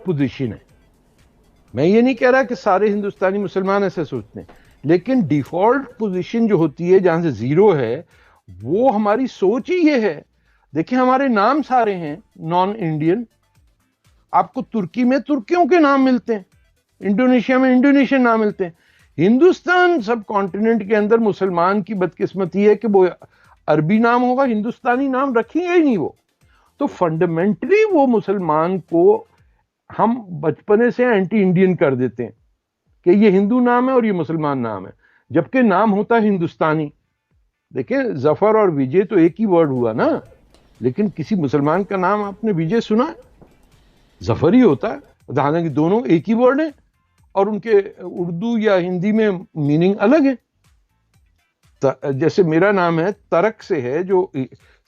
Position ہے. میں یہ نہیں کہہ رہا کہ سارے ہندوستانی مسلمان ایسے سوچتے ہیں, لیکن ڈیفالٹ پوزیشن جو ہوتی ہے جہاں سے زیرو ہے, وہ ہماری سوچ ہی یہ ہے. دیکھیں ہمارے نام سارے ہیں نان انڈین. آپ کو ترکی میں ترکیوں کے نام ملتے ہیں, انڈونیشیا میں انڈونیشین نام ملتے ہیں. ہندوستان سب کانٹیننٹ کے اندر مسلمان کی بدقسمتی ہے کہ وہ عربی نام ہوگا, ہندوستانی نام رکھیں گے ہی نہیں وہ. تو فنڈامنٹلی وہ مسلمان کو ہم بچپنے سے اینٹی انڈین کر دیتے ہیں کہ یہ ہندو نام ہے اور یہ مسلمان نام ہے, جبکہ نام ہوتا ہے ہندوستانی. دیکھیں ظفر اور وجے تو ایک ہی ورڈ ہوا نا, لیکن کسی مسلمان کا نام آپ نے وجے سنا ہے؟ ظفر ہی ہوتا ہے, حالانکہ دونوں ایک ہی ورڈ ہیں اور ان کے اردو یا ہندی میں میننگ الگ ہے. جیسے میرا نام ہے ترک سے ہے, جو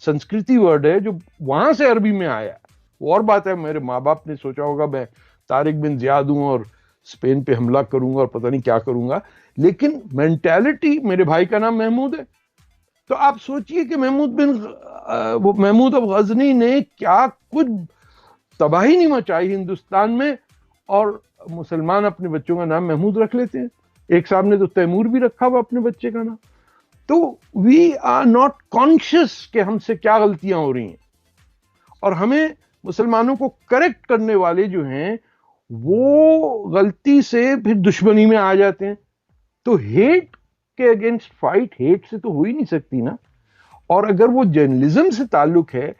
سنسکرتی ورڈ ہے جو وہاں سے عربی میں آیا. وہ اور بات ہے, میرے ماں باپ نے سوچا ہوگا میں طارق بن زیاد ہوں اور اسپین پہ حملہ کروں گا اور پتہ نہیں کیا کروں گا, لیکن مینٹالٹی میرے بھائی کا نام محمود ہے. تو آپ سوچئے کہ محمود اب غزنی نے کیا کچھ تباہی نہیں مچائی ہندوستان میں, اور مسلمان اپنے بچوں کا نام محمود رکھ لیتے ہیں. ایک صاحب نے تو تیمور بھی رکھا ہوا اپنے بچے کا نام. تو وی آر ناٹ کانشیس کہ ہم سے کیا غلطیاں ہو رہی ہیں, اور ہمیں مسلمانوں کو کریکٹ کرنے والے جو ہیں وہ غلطی سے پھر دشمنی میں آ جاتے ہیں. تو ہیٹ کے اگینسٹ فائٹ ہیٹ سے تو ہو ہی نہیں سکتی نا. اور اگر وہ جرنلزم سے تعلق ہے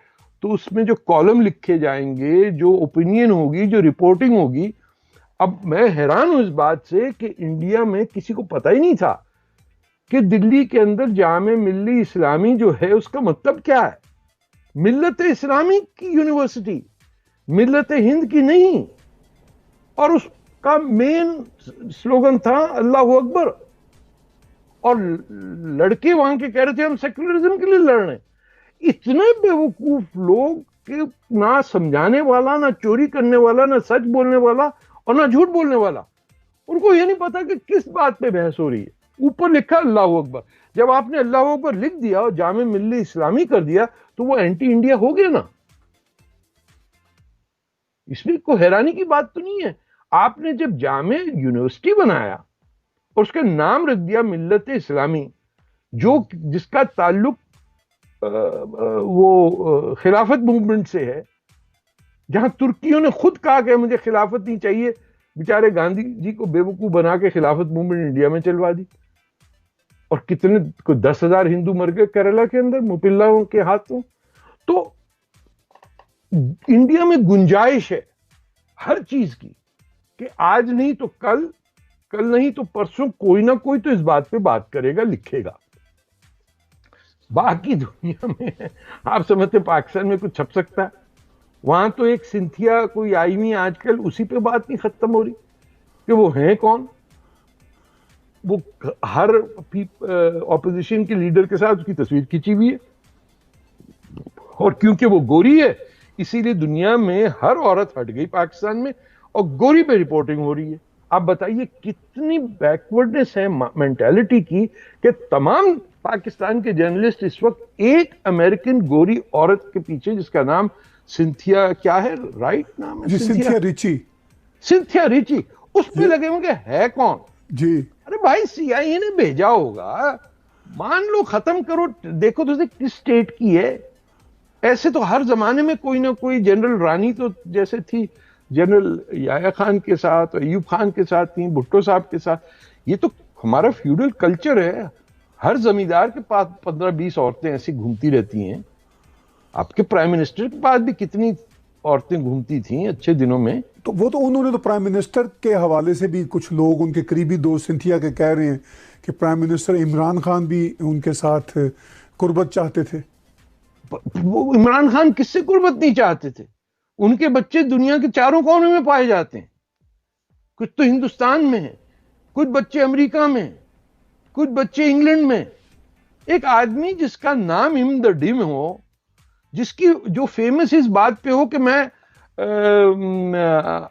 تو اس میں جو کالم لکھے جائیں گے, جو اوپینین ہوگی, جو رپورٹنگ ہوگی. اب میں حیران ہوں اس بات سے کہ انڈیا میں کسی کو پتہ ہی نہیں تھا کہ دلی کے اندر جامع ملی اسلامی جو ہے اس کا مطلب کیا ہے. ملت اسلامی کی یونیورسٹی, ملت ہند کی نہیں. اور اس کا مین سلوگن تھا اللہ اکبر, اور لڑکے وہاں کے کہہ رہے تھے ہم سیکولرزم کے لیے لڑ رہے ہیں. اتنے بیوقوف لوگ کہ نہ سمجھانے والا, نہ چوری کرنے والا, نہ سچ بولنے والا اور نہ جھوٹ بولنے والا, ان کو یہ نہیں پتا کہ کس بات پہ بحث ہو رہی ہے. اوپر لکھا اللہ اکبر. جب آپ نے اللہ اکبر لکھ دیا اور جامع ملی اسلامی کر دیا تو وہ اینٹی انڈیا ہو گیا نا. اس میں کوئی حیرانی کی بات تو نہیں ہے. آپ نے جب جامع یونیورسٹی بنایا اور اس کا نام رکھ دیا ملت اسلامی, جس کا تعلق وہ خلافت موومنٹ سے ہے, جہاں ترکیوں نے خود کہا کہ مجھے خلافت نہیں چاہیے, بیچارے گاندھی جی کو بیوقوف بنا کے خلافت موومنٹ انڈیا میں چلوا دی, اور کتنے کوئی 10,000 ہندو مر گئے کیرلا کے اندر مپلاؤں کے ہاتھوں. تو انڈیا میں گنجائش ہے ہر چیز کی کہ آج نہیں تو کل نہیں تو پرسوں کوئی نہ کوئی تو اس بات پہ بات کرے گا, لکھے گا. باقی دنیا میں آپ سمجھتے پاکستان میں کچھ چھپ سکتا ہے؟ وہاں تو ایک سنتھیا کوئی آئی ہوئی آج کل, اسی پہ بات نہیں ختم ہو رہی کہ وہ ہیں کون. وہ ہر اپوزیشن کے لیڈر کے ساتھ اس کی تصویر کھینچی ہوئی ہے, اور کیونکہ وہ گوری ہے اسی لیے دنیا میں ہر عورت ہٹ گئی پاکستان میں, اور گوری پہ رپورٹنگ ہو رہی ہے. آپ بتائیے کتنی بیکورڈنس ہے مینٹالٹی کی کہ تمام پاکستان کے جرنلسٹ اس وقت ایک امریکن گوری عورت کے پیچھے, جس کا نام سنتھیا کیا ہے, رائٹ نام ہے سنتھیا ریچی, اس پہ لگے ہوں کہ ہے کون جی. ارے بھائی سی آئی اے نے بھیجا ہوگا, مان لو ختم کرو. دیکھو تو کس اسٹیٹ کی ہے. ایسے تو ہر زمانے میں کوئی نہ کوئی جنرل رانی تو جیسے تھی جنرل یحییٰ خان کے ساتھ, ایوب خان کے ساتھ تھی, بھٹو صاحب کے ساتھ. یہ تو ہمارا فیوڈل کلچر ہے. ہر زمیندار کے پاس 15-20 عورتیں ایسی گھومتی رہتی ہیں. آپ کے پرائم منسٹر کے پاس بھی کتنی عورتیں گھومتی تھیں اچھے دنوں میں. تو وہ تو انہوں نے تو پرائم منسٹر کے حوالے سے بھی کچھ لوگ ان کے قریبی دوست سنتھیا کے کہہ رہے ہیں کہ پرائم منسٹر عمران خان بھی ان کے ساتھ قربت چاہتے تھے. وہ عمران خان کس سے قربت نہیں چاہتے تھے؟ ان کے بچے دنیا کے چاروں کونے میں پائے جاتے ہیں. کچھ تو ہندوستان میں ہیں, کچھ بچے امریکہ میں, کچھ بچے انگلینڈ میں. ایک آدمی جس کا نام ام دا ڈیم ہو, جس کی جو فیمس اس بات پہ ہو کہ میں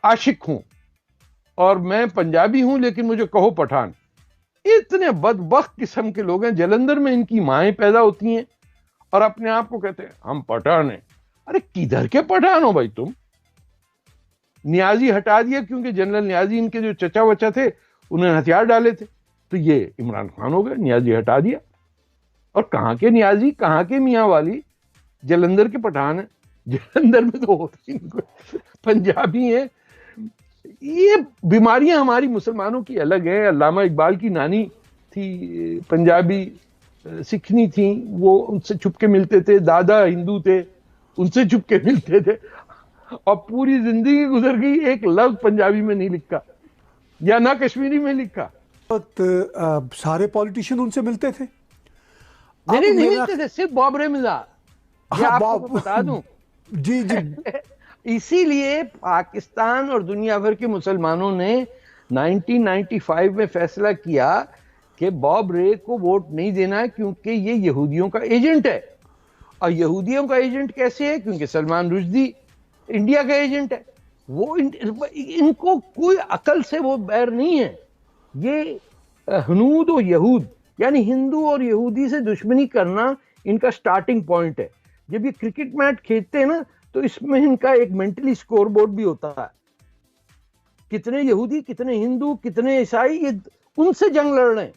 عاشق ہوں اور میں پنجابی ہوں لیکن مجھے کہو پٹھان. اتنے بدبخت قسم کے لوگ ہیں. جلندر میں ان کی مائیں پیدا ہوتی ہیں اور اپنے آپ کو کہتے ہیں ہم پٹھان ہیں. ارے کدھر کے پٹھان ہو بھائی تم؟ نیازی ہٹا دیا کیونکہ جنرل نیازی ان کے جو چچا وچا تھے انہوں نے ہتھیار ڈالے تھے، تو یہ عمران خان ہو گئے، نیازی ہٹا دیا. اور کہاں کے نیازی، کہاں کے میاں والی، جلندھر کے پٹھان ہیں. جلندھر میں تو ہوتے ہی نہیں، پنجابی ہیں. یہ بیماریاں ہماری مسلمانوں کی الگ ہیں. علامہ اقبال کی نانی تھی پنجابی، سکھنی تھیں، وہ ان سے چھپ کے ملتے تھے. دادا ہندو تھے، ان سے چھپ کے ملتے تھے، اور پوری زندگی گزر گئی ایک لفظ پنجابی میں نہیں لکھا یا نہ کشمیری میں لکھا. وقت سارے پولیٹیشین ان سے ملتے تھے؟ نہیں ملتے تھے، صرف باب رے ملا. یہ آپ کو بتا دوں، جی جی، اسی لیے پاکستان اور دنیا بھر کے مسلمانوں نے 1995 میں فیصلہ کیا کہ باب رے کو ووٹ نہیں دینا ہے کیونکہ یہ یہودیوں کا ایجنٹ ہے. اور یہودیوں کا ایجنٹ کیسے ہے؟ کیونکہ سلمان رشدی انڈیا کا ایجنٹ ہے. وہ ان کو کوئی عقل سے وہ بیر نہیں ہے. یہ ہنود و یہود یعنی ہندو اور یہودی سے دشمنی کرنا ان کا سٹارٹنگ پوائنٹ ہے. جب یہ کرکٹ میچ کھیلتے ہیں نا تو اس میں ان کا ایک مینٹلی سکور بورڈ بھی ہوتا ہے. کتنے یہودی، کتنے ہندو، کتنے عیسائی، یہ ان سے جنگ لڑ رہے ہیں.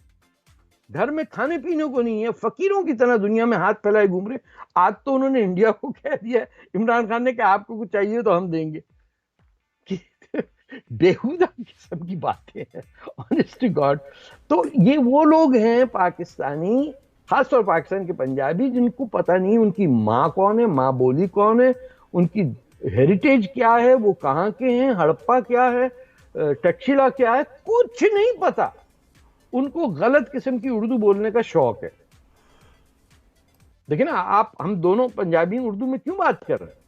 گھر میں کھانے پینے کو نہیں ہے، فقیروں کی طرح دنیا میں ہاتھ پھیلائے گھوم رہے. آج تو انہوں نے انڈیا کو کہہ دیا، عمران خان نے کہ آپ کو کچھ چاہیے تو ہم دیں گے. بےہودہ قسم کی باتیں ہیں، آنیسٹ ٹو گاڈ. تو یہ وہ لوگ ہیں پاکستانی، خاص طور پاکستان کے پنجابی، جن کو پتہ نہیں ان کی ماں کون ہے، ماں بولی کون ہے، ان کی ہیریٹیج کیا ہے، وہ کہاں کے ہیں، ہڑپا کیا ہے، ٹکشلا کیا ہے، کچھ نہیں پتا. ان کو غلط قسم کی اردو بولنے کا شوق ہے. دیکھیں نا ہم دونوں پنجابی اردو میں کیوں بات کر رہے ہیں؟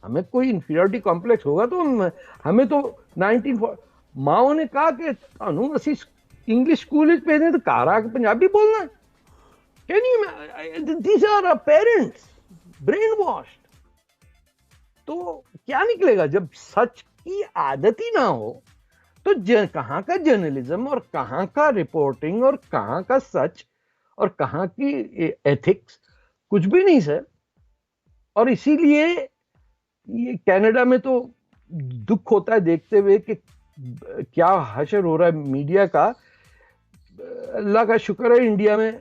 ہمیں کوئی انفیریورٹی کمپلیکس ہوگا تو ہمیں تو 19 ماؤں نے کہا کہ تانوں اسی انگلش سکول وچ بھیجے تو گھر آ کے پنجابی بولنا ہے. These are parents brainwashed. تو کیا نکلے گا جب سچ کی عادت ہی نہ ہو تو کہاں کا جرنلزم اور کہاں کا رپورٹنگ اور کہاں کا سچ اور کہاں کی ایتھکس، کچھ بھی نہیں سر. اور اسی لیے یہ کینیڈا میں تو دکھ ہوتا ہے دیکھتے ہوئے کہ کیا حشر ہو رہا ہے میڈیا کا. اللہ کا شکر ہے انڈیا میں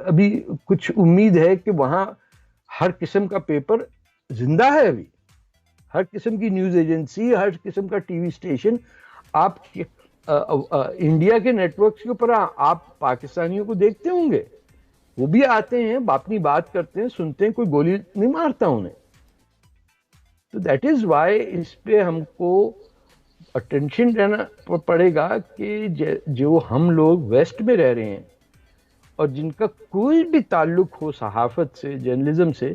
ابھی کچھ امید ہے کہ وہاں ہر قسم کا پیپر زندہ ہے. ابھی ہر قسم کی نیوز ایجنسی، ہر قسم کا ٹی وی اسٹیشن، آپ انڈیا کے نیٹ ورکس کے اوپر آپ پاکستانیوں کو دیکھتے ہوں گے. وہ بھی آتے ہیں، اپنی بات کرتے ہیں، سنتے ہیں، کوئی گولی نہیں مارتا انہیں. تو دیٹ از وائی اس پہ ہم کو اٹینشن دینا پڑے گا کہ جو ہم لوگ ویسٹ میں رہ رہے ہیں اور جن کا کوئی بھی تعلق ہو صحافت سے، جرنلزم سے،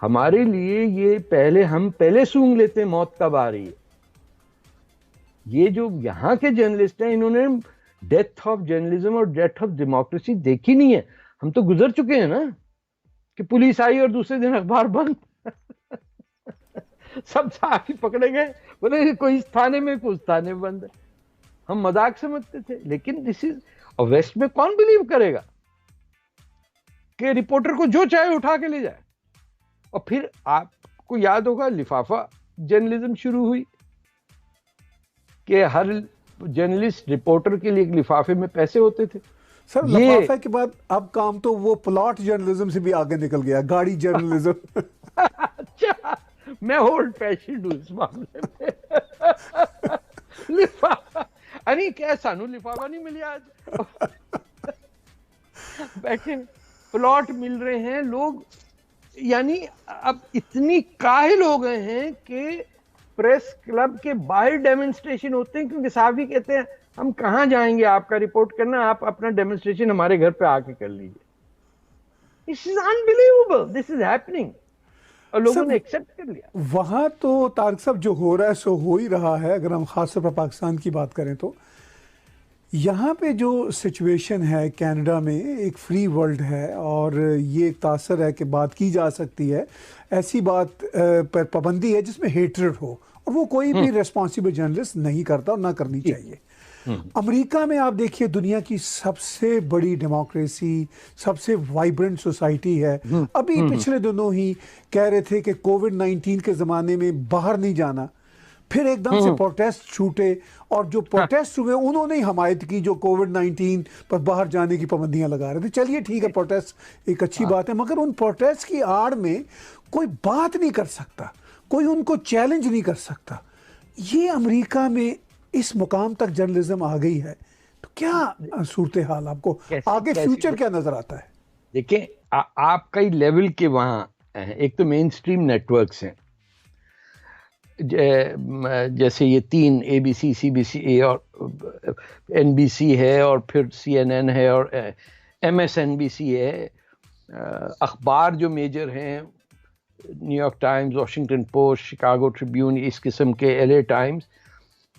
ہمارے لیے یہ ہم پہلے سونگ لیتے ہیں موت کب آ رہی ہے. یہ جو یہاں کے جرنلسٹ ہیں انہوں نے ڈیتھ آف جرنلزم اور ڈیتھ آف ڈیموکریسی دیکھی نہیں ہے. ہم تو گزر چکے ہیں نا کہ پولیس آئی اور دوسرے دن اخبار بند، سب صحافی پکڑے گئے، بولے کوئی اس تھانے میں کوئی اس تھانے میں بند ہے. ہم مذاق سمجھتے تھے. لیکن دس از ویسٹ میں کون بلیو کرے گا کہ رپورٹر کو جو چاہے اٹھا کے لے جائے. اور پھر آپ کو یاد ہوگا لفافہ جرنلزم شروع ہوئی کہ ہر جرنلسٹ رپورٹر کے لیے ایک لفافے میں پیسے ہوتے تھے. سر لفافے کے بعد اب کام تو وہ پلاٹ جرنلزم سے بھی آگے نکل گیا، گاڑی جرنلزم. اچھا، میں اولڈ فیشنڈ ہوں اس معاملے میں. لفافہ یعنی کیا سانو لفافہ نہیں ملیا آج؟ بیٹھے پلاٹ مل رہے ہیں لوگ. یعنی اب اتنی کاہل ہو گئے ہیں کہ پریس کلب کے باہر ڈیمونسٹریشن ہوتے ہیں کیونکہ صحافی کہتے ہیں ہم کہاں جائیں گے آپ کا رپورٹ کرنا، آپ اپنا ڈیمونسٹریشن ہمارے گھر پہ آ کے کر لیجیے. This is unbelievable. This is happening. اور لوگوں نے ایکسپٹ کر لیا. وہاں تو طارق صاحب جو ہو رہا ہے سو ہو ہی رہا ہے. اگر ہم خاص طور پر پاکستان کی بات کریں تو یہاں پہ جو سچویشن ہے کینیڈا میں ایک فری ورلڈ ہے اور یہ ایک تاثر ہے کہ بات کی جا سکتی ہے، ایسی بات پر پابندی ہے جس میں ہیٹریڈ ہو، اور وہ کوئی بھی ریسپانسیبل جرنلسٹ نہیں کرتا اور نہ کرنی چاہیے. امریکہ میں آپ دیکھیے دنیا کی سب سے بڑی ڈیموکریسی، سب سے وائبرنٹ سوسائٹی ہے. ابھی پچھلے دنوں ہی کہہ رہے تھے کہ کووڈ-19 کے زمانے میں باہر نہیں جانا، پھر ایک دم سے پروٹیسٹ چھوٹے، اور جو پروٹیسٹ ہوئے انہوں نے حمایت کی جو کووڈ-19 پر باہر جانے کی پابندیاں لگا رہے تھے. چلیے ٹھیک ہے، پروٹیسٹ ایک اچھی بات ہے، مگر ان پروٹیسٹ کی آڑ میں کوئی بات نہیں کر سکتا، کوئی ان کو چیلنج نہیں کر سکتا. یہ امریکہ میں اس مقام تک جرنلزم آ گئی ہے، تو کیا صورتحال آپ کو آگے فیوچر کیا نظر آتا ہے؟ دیکھیں آپ کئی لیول کے وہاں ہیں. ایک تو مین سٹریم نیٹ ورکس ہیں، جیسے یہ 3 ABC CBC اور NBC ہے، اور پھر CNN ہے، اور MSNBC ہے. اخبار جو میجر ہیں، New York Times, Washington Post, Chicago Tribune, اس قسم کے LA ٹائمز،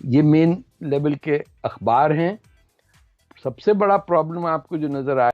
یہ مین لیول کے اخبار ہیں. سب سے بڑا پرابلم آپ کو جو نظر آئے